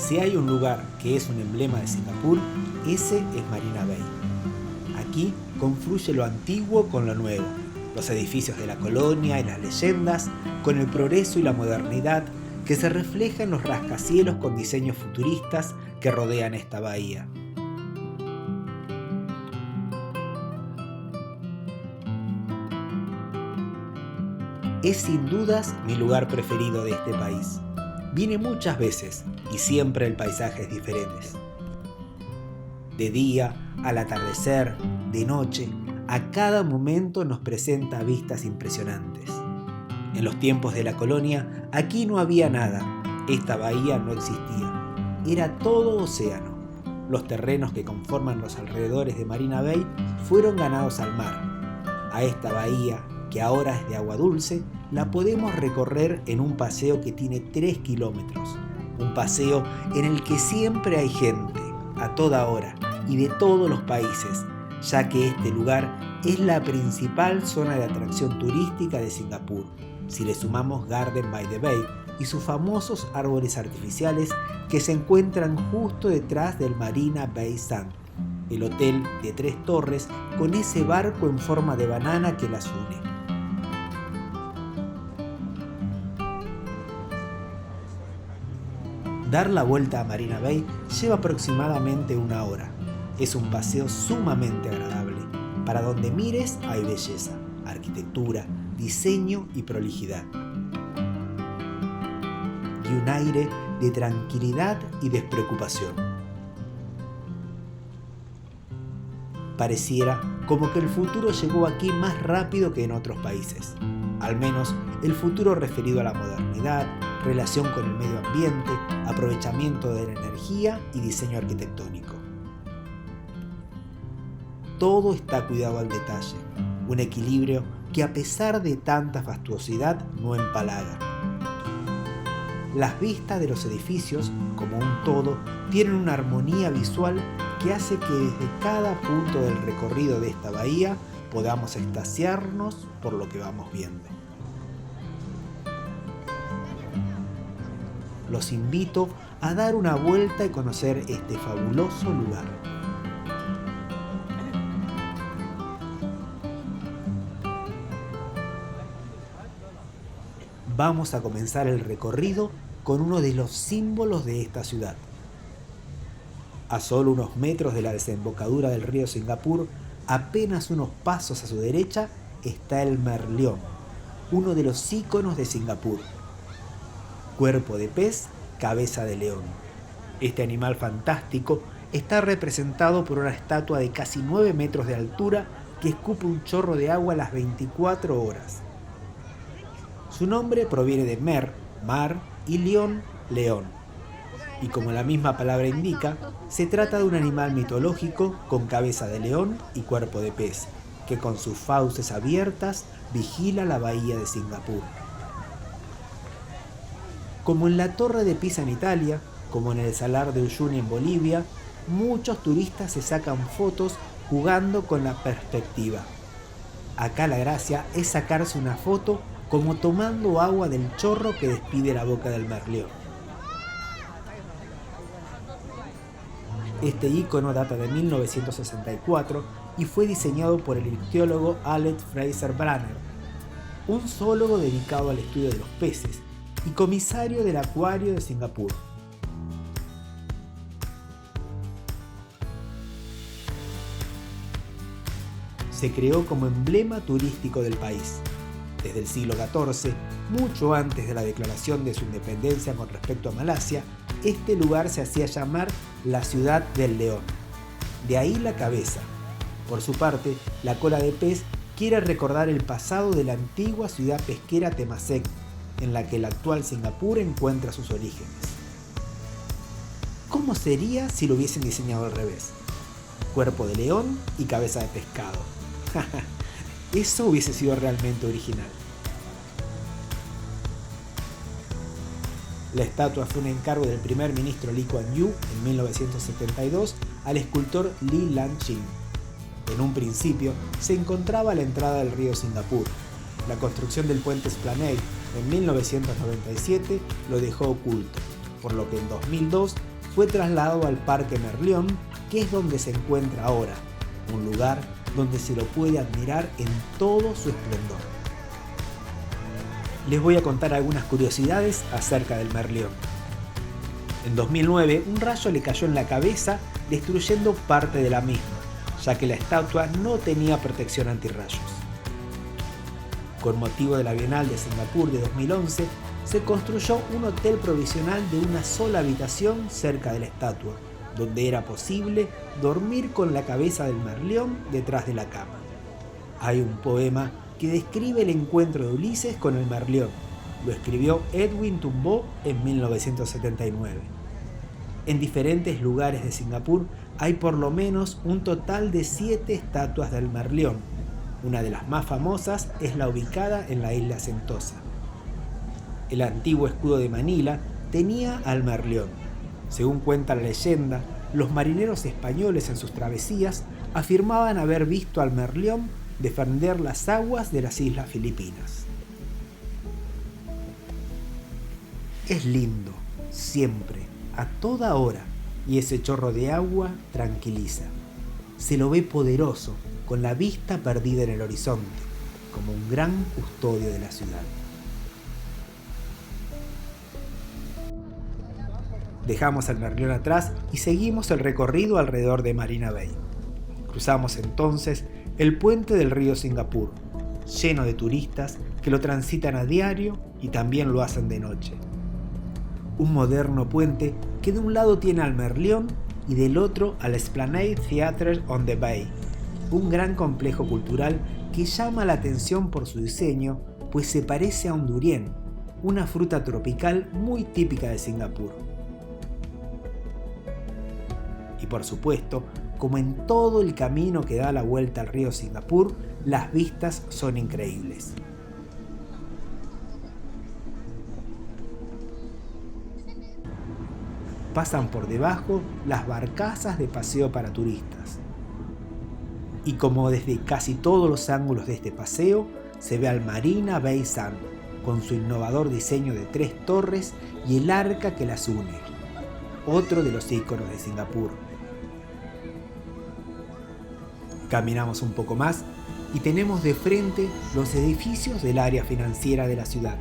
Si hay un lugar que es un emblema de Singapur, ese es Marina Bay. Aquí confluye lo antiguo con lo nuevo, los edificios de la colonia y las leyendas, con el progreso y la modernidad que se refleja en los rascacielos con diseños futuristas que rodean esta bahía. Es sin dudas mi lugar preferido de este país. Vine muchas veces y siempre el paisaje es diferente. De día, al atardecer, de noche, a cada momento nos presenta vistas impresionantes. En los tiempos de la colonia, aquí no había nada. Esta bahía no existía. Era todo océano. Los terrenos que conforman los alrededores de Marina Bay fueron ganados al mar. A esta bahía, que ahora es de agua dulce, la podemos recorrer en un paseo que tiene 3 kilómetros. Un paseo en el que siempre hay gente, a toda hora y de todos los países, ya que este lugar es la principal zona de atracción turística de Singapur, si le sumamos Garden by the Bay y sus famosos árboles artificiales que se encuentran justo detrás del Marina Bay Sands, el hotel de 3 torres con ese barco en forma de banana que las une. Dar la vuelta a Marina Bay lleva aproximadamente 1 hora. Es un paseo sumamente agradable. Para donde mires hay belleza, arquitectura, diseño y prolijidad. Y un aire de tranquilidad y despreocupación. Pareciera como que el futuro llegó aquí más rápido que en otros países. Al menos el futuro referido a la modernidad, relación con el medio ambiente, aprovechamiento de la energía y diseño arquitectónico. Todo está cuidado al detalle, un equilibrio que a pesar de tanta fastuosidad no empalaga. Las vistas de los edificios, como un todo, tienen una armonía visual que hace que desde cada punto del recorrido de esta bahía podamos extasiarnos por lo que vamos viendo. Los invito a dar una vuelta y conocer este fabuloso lugar. Vamos a comenzar el recorrido con uno de los símbolos de esta ciudad. A solo unos metros de la desembocadura del río Singapur, apenas unos pasos a su derecha, está el merlión, uno de los íconos de Singapur. Cuerpo de pez, cabeza de león. Este animal fantástico está representado por una estatua de casi 9 metros de altura que escupe un chorro de agua a las 24 horas. Su nombre proviene de mer, mar, y lión, león. Y como la misma palabra indica, se trata de un animal mitológico con cabeza de león y cuerpo de pez, que con sus fauces abiertas vigila la bahía de Singapur. Como en la Torre de Pisa en Italia, como en el Salar de Uyuni en Bolivia, muchos turistas se sacan fotos jugando con la perspectiva. Acá la gracia es sacarse una foto como tomando agua del chorro que despide la boca del merlión. Este ícono data de 1964 y fue diseñado por el ictiólogo Alec Fraser Branner, un zoólogo dedicado al estudio de los peces y comisario del acuario de Singapur. Se creó como emblema turístico del país. Desde el siglo XIV, mucho antes de la declaración de su independencia con respecto a Malasia, este lugar se hacía llamar la Ciudad del León. De ahí la cabeza. Por su parte, la cola de pez quiere recordar el pasado de la antigua ciudad pesquera Temasek, en la que el actual Singapur encuentra sus orígenes. ¿Cómo sería si lo hubiesen diseñado al revés? Cuerpo de león y cabeza de pescado. Eso hubiese sido realmente original. La estatua fue un encargo del primer ministro Lee Kuan Yew en 1972 al escultor Lee Lan Chin. En un principio se encontraba a la entrada del río Singapur. La construcción del puente Esplanade en 1997 lo dejó oculto, por lo que en 2002 fue trasladado al Parque Merlion, que es donde se encuentra ahora, un lugar donde se lo puede admirar en todo su esplendor. Les voy a contar algunas curiosidades acerca del Merlion. En 2009, un rayo le cayó en la cabeza, destruyendo parte de la misma, ya que la estatua no tenía protección antirrayos. Con motivo de la Bienal de Singapur de 2011, se construyó un hotel provisional de una sola habitación cerca de la estatua, donde era posible dormir con la cabeza del Merlion detrás de la cama. Hay un poema que describe el encuentro de Ulises con el Merlion. Lo escribió Edwin Thumboo en 1979. En diferentes lugares de Singapur hay por lo menos un total de 7 estatuas del Merlion. Una de las más famosas es la ubicada en la isla Sentosa. El antiguo escudo de Manila tenía al Merlion. Según cuenta la leyenda, los marineros españoles en sus travesías afirmaban haber visto al Merlion defender las aguas de las islas Filipinas. Es lindo, siempre, a toda hora, y ese chorro de agua tranquiliza. Se lo ve poderoso, con la vista perdida en el horizonte, como un gran custodio de la ciudad. Dejamos al Merlion atrás y seguimos el recorrido alrededor de Marina Bay. Cruzamos entonces el puente del río Singapur, lleno de turistas que lo transitan a diario y también lo hacen de noche. Un moderno puente que de un lado tiene al Merlion y del otro al Esplanade Theatre on the Bay, un gran complejo cultural que llama la atención por su diseño, pues se parece a un durian, una fruta tropical muy típica de Singapur. Y por supuesto, como en todo el camino que da la vuelta al río Singapur, las vistas son increíbles. Pasan por debajo las barcazas de paseo para turistas. Y como desde casi todos los ángulos de este paseo, se ve al Marina Bay Sands, con su innovador diseño de 3 torres y el arca que las une, otro de los íconos de Singapur. Caminamos un poco más y tenemos de frente los edificios del área financiera de la ciudad,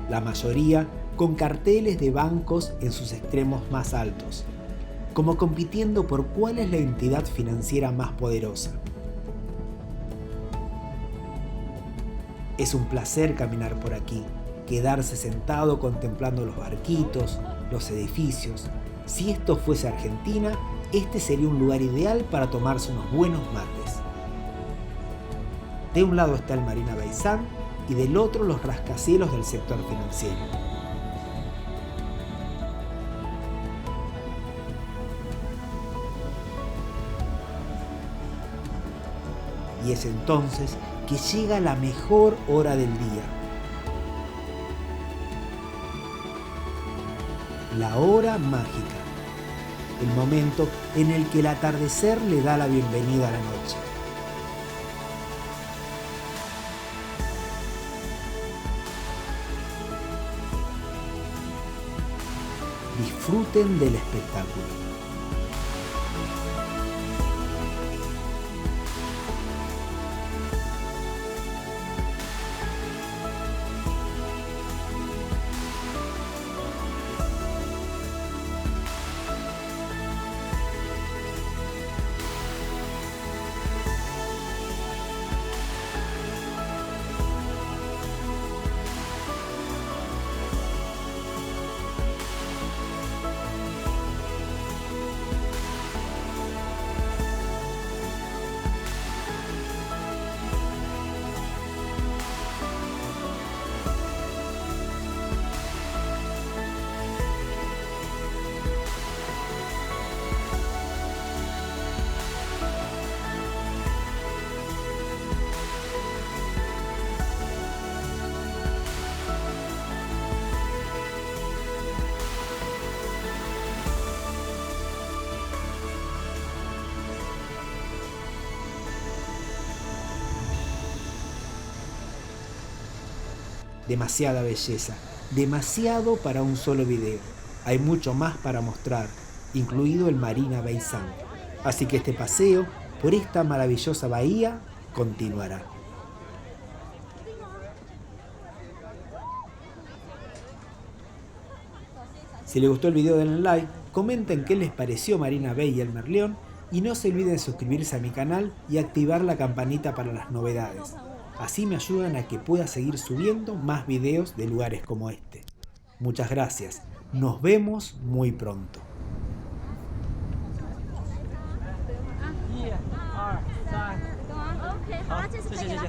la mayoría con carteles de bancos en sus extremos más altos, como compitiendo por cuál es la entidad financiera más poderosa. Es un placer caminar por aquí, quedarse sentado contemplando los barquitos, los edificios. Si esto fuese Argentina, este sería un lugar ideal para tomarse unos buenos mates. De un lado está el Marina Bay Sands y del otro los rascacielos del sector financiero. Y es entonces que llega la mejor hora del día. La hora mágica. El momento en el que el atardecer le da la bienvenida a la noche. Disfruten del espectáculo. Demasiada belleza, demasiado para un solo video. Hay mucho más para mostrar, incluido el Marina Bay Sands. Así que este paseo por esta maravillosa bahía continuará. Si les gustó el video denle like, comenten qué les pareció Marina Bay y el Merlión y no se olviden de suscribirse a mi canal y activar la campanita para las novedades. Así me ayudan a que pueda seguir subiendo más videos de lugares como este. Muchas gracias. Nos vemos muy pronto. 1、2、3。OK，好，这次可以了。